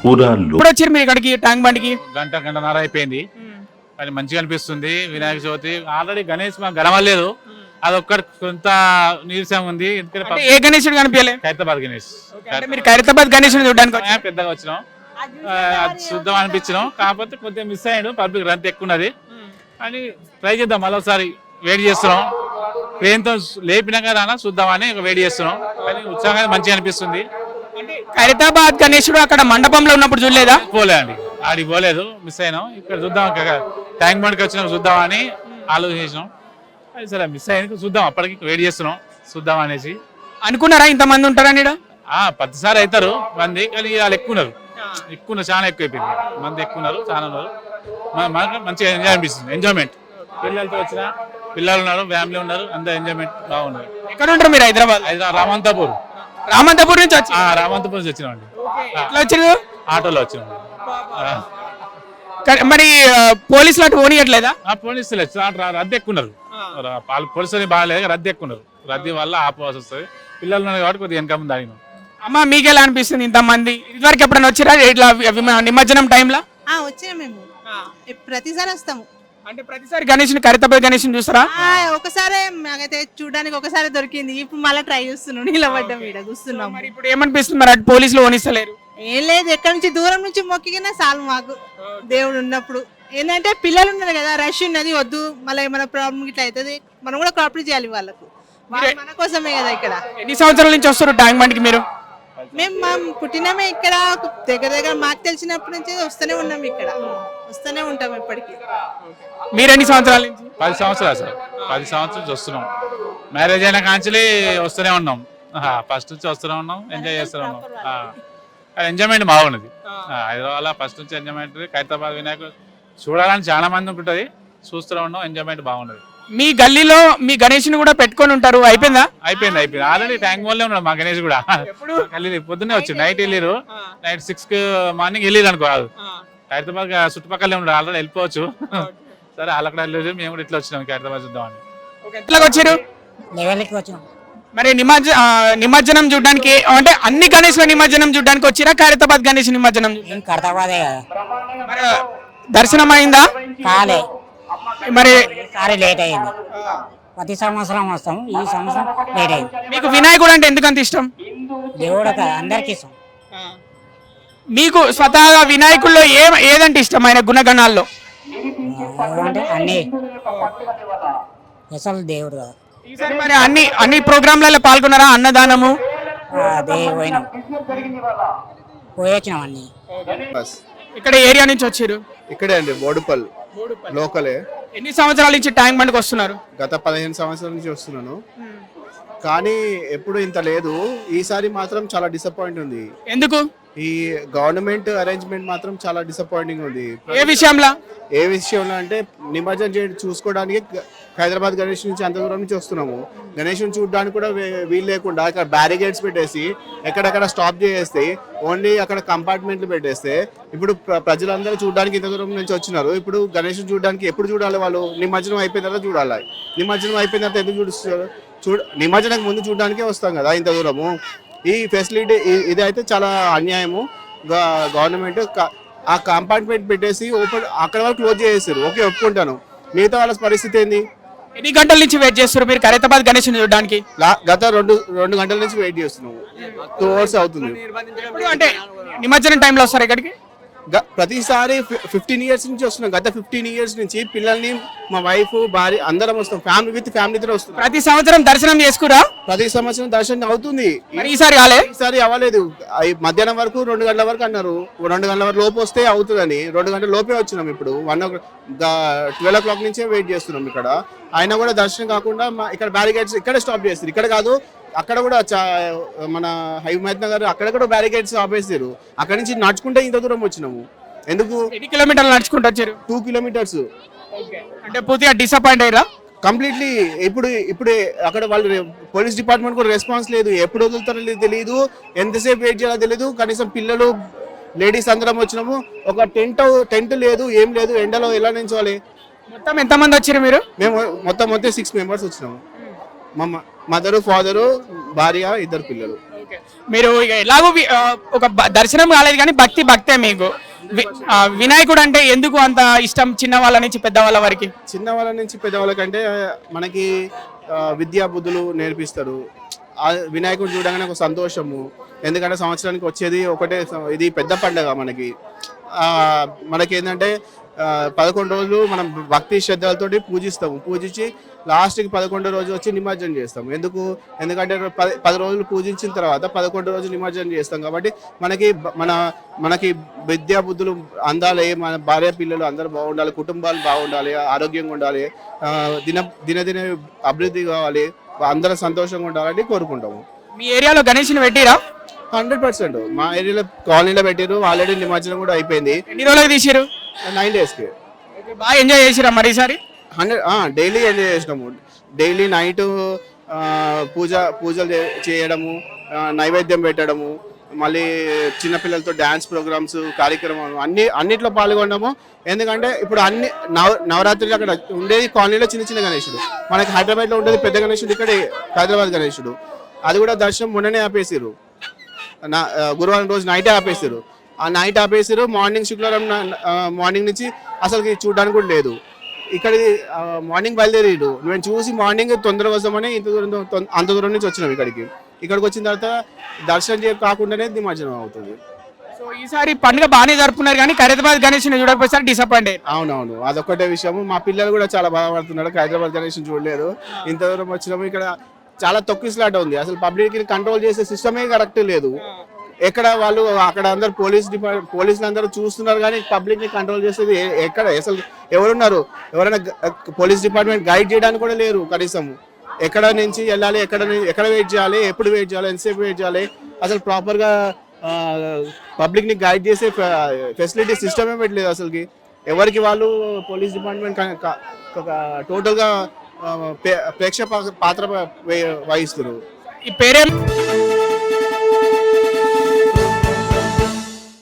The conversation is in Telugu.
ఇప్పుడు వచ్చారు మీరు ఇక్కడికి ట్యాంక్ బండికి? గంటన్నర అయిపోయింది. అది మంచిగా అనిపిస్తుంది. వినాయక చవితి ఆల్రెడీ గణేష్ మాకు గనవలేదు, అదొక్కటి కొంత నీరసం ఉంది. అంటే ఏ గణేశుడు కనిపించలేదు? ఖైరతాబాద్ గణేష్. అంటే మీరు ఖైరతాబాద్ గణేశుని చూడడానికి వచ్చారా? పెద్దగా వచ్చినాం, అది చూద్దాం అనిపించినాం. కాకపోతే కొద్దిగా మిస్ అయ్యాడు, పబ్లిక్ రన్ ఎక్కువ ఉన్నది అని ట్రై చేద్దాం. మరోసారి వెయిట్ చేస్తున్నాం, ట్రైన్తో లేపినాక రానా చూద్దామని వెయిట్ చేస్తున్నాం. కానీ ఉత్సాహంగా మంచిగా అనిపిస్తుంది. ఖైరతాబాద్ గణేశుడు అక్కడ మండపంలో ఉన్నప్పుడు చూడలేదా? పోలే అండి, ఆడికి పోలేదు, మిస్ అయినాం. ఇక్కడ చూద్దాం, ట్యాంక్ బండ్కి వచ్చినాం చూద్దామని ఆలోచించినాం. అది సరే మిస్ అయ్యాక చూద్దాం, అప్పటికి వెయిట్ చేస్తున్నాం చూద్దాం అనేసి. అనుకున్నారా ఇంతమంది ఉంటారని? ప్రతిసారి అవుతారు మంది, కానీ వాళ్ళు ఎక్కువ ఉన్నారు, చాలా ఎక్కువ అయిపోయింది మంది, ఎక్కువ ఉన్నారు, చాలా ఉన్నారు. మనకు మంచిగా ఎంజాయ్ అనిపిస్తుంది, ఎంజాయ్మెంట్. పిల్లలతో వచ్చిన పిల్లలు ఉన్నారు, ఫ్యామిలీ ఉన్నారు, అంతా ఎంజాయ్మెంట్ బాగున్నారు. ఎక్కడ ఉంటారు మీరు? హైదరాబాద్ రామంతపూర్. రామంతపూర్ నుంచి వచ్చి? రామంతపూర్ నుంచి వచ్చినామండి. ఎట్లా వచ్చారు? ఆటోలో వచ్చినాం. మరి పోలీసులు అటు పోనీయట్లేదా? పోలీసులు రద్దీ ఎక్కువ ఉన్నారు, పోలీసులు బాగాలేదు, రద్దీ ఎక్కువ ఉన్నారు. రద్దీ వల్ల ఆపోవాల్సి వస్తుంది. పిల్లలు ఉన్నారు కాబట్టి కొద్దిగా వెనక ముందు ఆగినాం. అమ్మ మీకు ఎలా అనిపిస్తుంది ఇంతమంది? ఇదివరకు ఎప్పుడైనా వచ్చారా ఇట్లా నిమజ్జనం టైంలో? వచ్చాము మేము, ప్రతిసారి వస్తాము. అంటే ప్రతిసారి గణేష్ని ఖైరతాబాద్ గణేష్ని చూస్తారా? ఒకసారి మాకైతే చూడడానికి ఒకసారి దొరికింది, ఇప్పుడు మళ్ళీ ట్రై చేస్తున్నాం, నిలబడ్డాం ఇక్కడ కూర్చున్నాం. మరి ఇప్పుడు ఏమనిపిస్తుంది మరి? అటు పోలీసులు ఓనిస్తలేరు? ఏం లేదు, ఎక్కడి నుంచి దూరం నుంచి మొక్కినా చాలు మాకు, దేవుడు ఉన్నప్పుడు. ఏంటంటే పిల్లలు ఉన్నారు కదా, రష్ ఉన్నది, వద్దు మళ్ళీ ఏమైనా ప్రాబ్లం ఇట్లా అవుతుంది, మనం కూడా కోఆపరేట్ చేయాలి వాళ్ళకు, మన కోసమే కదా ఇక్కడ. ఎన్ని సంవత్సరాల నుంచి వస్తారు ట్యాంక్ బండికి మీరు? మేము పుట్టినామే ఇక్కడ, దగ్గర దగ్గర మాకు తెలిసినప్పటి నుంచి వస్తూనే ఉన్నాం, ఇక్కడ వస్తూనే ఉంటాం ఎప్పటికీ. మీరు ఎన్ని సంవత్సరాల నుంచి? 10 సంవత్సరాలు సార్, 10 సంవత్సరాల నుంచి వస్తున్నాం. మ్యారేజ్ అయిన కాంచెలి వస్తూనే ఉన్నాం, ఫస్ట్ నుంచి వస్తూనే ఉన్నాం, ఎంజాయ్ చేస్తూనే ఉన్నాం. ఎంజాయ్మెంట్ బాగున్నది హైదరాబాద్లో, ఫస్ట్ నుంచి ఎంజాయ్మెంట్. ఖైరతాబాద్ వినాయకుడు చూడాలని చాలా మంది ఉంటుంది, చూస్తూనే ఉన్నాం, ఎంజాయ్మెంట్ బాగున్నది. మీ గల్లీలో మీ గణేష్ని కూడా పెట్టుకొని ఉంటారు, అయిపోయిందా? అయిపోయింది. ఆల్రెడీ ట్యాంక్ వల్లే ఉన్నాడు మా గణేష్ కూడా. గల్లీ పొద్దున్నే వచ్చి నైట్ వెళ్ళారు, నైట్ 6 మార్నింగ్ వెళ్ళారు అనుకో. ఖైరతాబాద్ చుట్టుపక్కలే ఉన్నాడు, ఆల్రెడీ వెళ్ళిపోవచ్చు. సరే వాళ్ళు అక్కడ వెళ్ళలేదు, మేము కూడా ఇట్లా వచ్చినాం ఖైరతాబాద్ చూద్దామని. ఎట్లా వచ్చారు? వచ్చినాం. మరి నిమజ్జనం చూడడానికి, అంటే అన్ని గణేష్ల నిమజ్జనం చూడడానికి వచ్చిరా? ఖైరతాబాద్ గణేష్ నిమజ్జనం ఖైరతాబాదే కదా. మరి దర్శనం అయిందా? కాలే, మరి సారి లేట్ అయింది. ప్రతి సంవత్సరం వస్తాం, ఈ సంవత్సరం లేట్ అయింది. మీకు వినాయకుడు అంటే ఎందుకంత ఇష్టం? దేవుడు అందరికి ఇష్టం. మీకు స్వతహాగా వినాయకుల్లో ఏదంటే ఇష్టం ఆయన గుణగణాల్లో? అంటే అన్ని అసలు దేవుడు కదా. ఈసారి మరి అన్ని ప్రోగ్రాంలలో పాల్గొన్నారా? అన్నదానము అదే పోయినాం, పోయొచ్చినాం అన్ని. ఇక్కడ ఏరియా నుంచి వచ్చారు? ఇక్కడే అండి, బోడుపల్ లోకలే. ఎన్ని సంవత్సరాల నుంచి ట్యాంక్ బండ్కి వస్తున్నారు? గత 15 సంవత్సరాల నుంచి వస్తున్నాను, కానీ ఎప్పుడు ఇంత లేదు. ఈసారి మాత్రం చాలా డిసప్పాయింట్ ఉంది. ఎందుకు? ఈ గవర్నమెంట్ అరేంజ్మెంట్ మాత్రం చాలా డిసప్పాయింటింగ్ ఉంది. ఏ విషయంలో అంటే నిమజ్జనం చూసుకోవడానికి హైదరాబాద్ గణేష్ నుంచి అంత దూరం నుంచి వస్తున్నాము. గణేష్ని చూడడానికి కూడా వీలు లేకుండా ఇక్కడ బ్యారికేడ్స్ పెట్టేసి ఎక్కడెక్కడ స్టాప్ చేసేస్తే, ఓన్లీ అక్కడ కంపార్ట్మెంట్లు పెట్టేస్తే, ఇప్పుడు ప్రజలందరూ చూడడానికి ఇంత దూరం నుంచి వచ్చినారు. ఇప్పుడు గణేష్ని చూడడానికి ఎప్పుడు చూడాలి వాళ్ళు? నిమజ్జనం అయిపోయిన తర్వాత చూడాలి. నిమజ్జనం అయిపోయిన తర్వాత ఎందుకు చూస్తారు? నిమజ్జనం ముందు చూడడానికే వస్తాం కదా ఇంత దూరము. ఈ ఫెసిలిటీ ఇది అయితే చాలా అన్యాయము. గవర్నమెంట్ ఆ కంపార్ట్మెంట్ పెట్టేసి ఓపెన్ అక్కడ వరకు క్లోజ్ చేసేస్తారు. ఓకే, ఒప్పుకుంటాను. మిగతా వాళ్ళ పరిస్థితి ఏంది? ఎన్ని గంటల నుంచి వెయిట్ చేస్తారు మీరు ఖైరతాబాద్ గణేష్ చూడడానికి? గత రెండు గంటల నుంచి వెయిట్ చేస్తున్నాము, 2 hours అవుతుంది. అంటే నిమజ్జనం టైంలో వస్తారు ఇక్కడికి? ప్రతిసారి 15 years నుంచి వస్తున్నాం. గత 15 years నుంచి పిల్లల్ని, మా వైఫ్, భార్య అందరం వస్తాం, ఫ్యామిలీతో వస్తున్నాం. ప్రతి సంవత్సరం దర్శనం చేసుకురా? ప్రతి సంవత్సరం దర్శనం అవుతుంది. ఈసారి అవ్వలేదు. మధ్యాహ్నం వరకు 2 గంటల వరకు అన్నారు. 2 గంటల వరకు లోపు వస్తే అవుతుందని 2 గంటల లోపే వచ్చినాం. ఇప్పుడు 12 o'clock నుంచే వెయిట్ చేస్తున్నాం ఇక్కడ. అయినా కూడా దర్శనం కాకుండా ఇక్కడ బ్యారికేడ్స్ ఇక్కడే స్టాప్ చేస్తారు. ఇక్కడ కాదు, అక్కడ కూడా మన హైమద్ నగర్ అక్కడ కూడా బ్యారికేడ్స్ ఆపేసారు. అక్కడ నుంచి నడుచుకుంటే ఇంత దూరం వచ్చినాము. ఎందుకు? ఎన్ని కిలోమీటర్లు నడుచుకుంటూ వచ్చారు? 2 kilometers. అంటే పూర్తిగా డిసప్పాయింట్ అయ్యారా? కంప్లీట్లీ. ఇప్పుడు అక్కడ వాళ్ళు పోలీస్ డిపార్ట్మెంట్ కూడా రెస్పాన్స్ లేదు. ఎప్పుడు వదులుతారో తెలియదు, ఎంతసేపు వెయిట్ చేయాలో తెలియదు. కనీసం పిల్లలు, లేడీస్ అందరం వచ్చినాము. ఒక టెంట్ లేదు, ఏం లేదు. ఎండలో ఎలా నించోవాలి? మొత్తం ఎంతమంది వచ్చారు మీరు? మేము మొత్తం 6 members వచ్చినాము. మదరు ఫాదరు భార్య 2 పిల్లలు. మీరు ఇక ఎలాగో ఒక దర్శనం కాలేదు కానీ భక్తే మీకు. వినాయకుడు అంటే ఎందుకు అంత ఇష్టం చిన్న వాళ్ళ నుంచి పెద్దవాళ్ళ వరకు? చిన్న వాళ్ళ నుంచి పెద్దవాళ్ళ కంటే మనకి విద్యా బుద్ధులు నేర్పిస్తారు. వినాయకుడు చూడగానే ఒక సంతోషము, ఎందుకంటే సంవత్సరానికి వచ్చేది ఒకటే, ఇది పెద్ద పండగ మనకి. మనకేంటంటే 11 రోజులు మనం భక్తి శ్రద్ధలతోటి పూజిస్తాము. పూజించి లాస్ట్కి 11వ రోజు వచ్చి నిమజ్జనం చేస్తాము. ఎందుకంటే 10 రోజులు పూజించిన తర్వాత 11 రోజులు నిమజ్జనం చేస్తాం కాబట్టి మనకి విద్యా బుద్ధులు అందాలి, మన భార్య పిల్లలు అందరూ బాగుండాలి, కుటుంబాలు బాగుండాలి, ఆరోగ్యంగా ఉండాలి, దినదిన అభివృద్ధి కావాలి, అందరూ సంతోషంగా ఉండాలని కోరుకుంటాము. మీ ఏరియాలో గణేష్ని పెట్టిరా? 100% మా ఏరియాలో కాలనీలో పెట్టారు. ఆల్రెడీ నిమజ్జనం కూడా అయిపోయింది. ఎన్ని రోజులకు తీసారు? 9 daysకి. బాగా ఎంజాయ్ చేసిరా మరి ఈసారి? డైలీ ఎంజాయ్ చేసినాము. డైలీ నైట్ పూజలు చేయడము, నైవేద్యం పెట్టడము, మళ్ళీ చిన్నపిల్లలతో డ్యాన్స్ ప్రోగ్రామ్స్ కార్యక్రమాలు అన్నిట్లో పాల్గొన్నాము. ఎందుకంటే ఇప్పుడు నవరాత్రులు అక్కడ ఉండేది కాలనీలో చిన్న గణేశుడు, మనకి హైదరాబాద్లో ఉండేది పెద్ద గణేశుడు, ఇక్కడ హైదరాబాద్ గణేశుడు. అది కూడా దర్శనం మొన్ననే ఆపేసారు, గురువారం రోజు నైటే ఆపేసారు. ఆ నైట్ ఆపేసారు. మార్నింగ్ శుక్రవారం మార్నింగ్ నుంచి అసలుకి చూడడానికి కూడా లేదు. ఇక్కడ మార్నింగ్ బయలుదేరాడు. మేము చూసి మార్నింగ్ తొందరగా వస్తామని అంత దూరం నుంచి వచ్చినాం ఇక్కడికి వచ్చిన తర్వాత దర్శనం కాకుండానే నిమజ్జనం అవుతుంది. సో ఈసారి పండుగ బాగానే జరుపుకున్నారు కానీ హైదరాబాద్ గణేష్ని చూడకపోతే డిసప్పాయింట్ అయ్యారు. అవునవును, అదొక్కటే విషయము. మా పిల్లలు కూడా చాలా బాధపడుతున్నారు, హైదరాబాద్ గణేష్ని చూడలేదు. ఇంత దూరం వచ్చినాము. ఇక్కడ చాలా తొక్కిసలాట ఉంది. అసలు పబ్లిక్ ని కంట్రోల్ చేసే సిస్టమే కరెక్ట్ లేదు. ఎక్కడ వాళ్ళు అక్కడ అందరు పోలీసులు అందరూ చూస్తున్నారు కానీ పబ్లిక్ ని కంట్రోల్ చేసేది ఎక్కడ? అసలు ఎవరున్నారు? ఎవరైనా పోలీస్ డిపార్ట్మెంట్ గైడ్ చేయడానికి కూడా లేరు కనీసం. ఎక్కడ నుంచి వెళ్ళాలి, ఎక్కడ వెయిట్ చేయాలి, ఎప్పుడు వెయిట్ చేయాలి, ఎంతసేపు వెయిట్ చేయాలి, అసలు ప్రాపర్ గా పబ్లిక్ ని గైడ్ చేసే ఫెసిలిటీ సిస్టమే పెట్టలేదు అసలుకి. ఎవరికి వాళ్ళు పోలీస్ డిపార్ట్మెంట్ టోటల్ గా ప్రేక్షక పాత్ర వహిస్తున్నారు. ఈ పేరేం?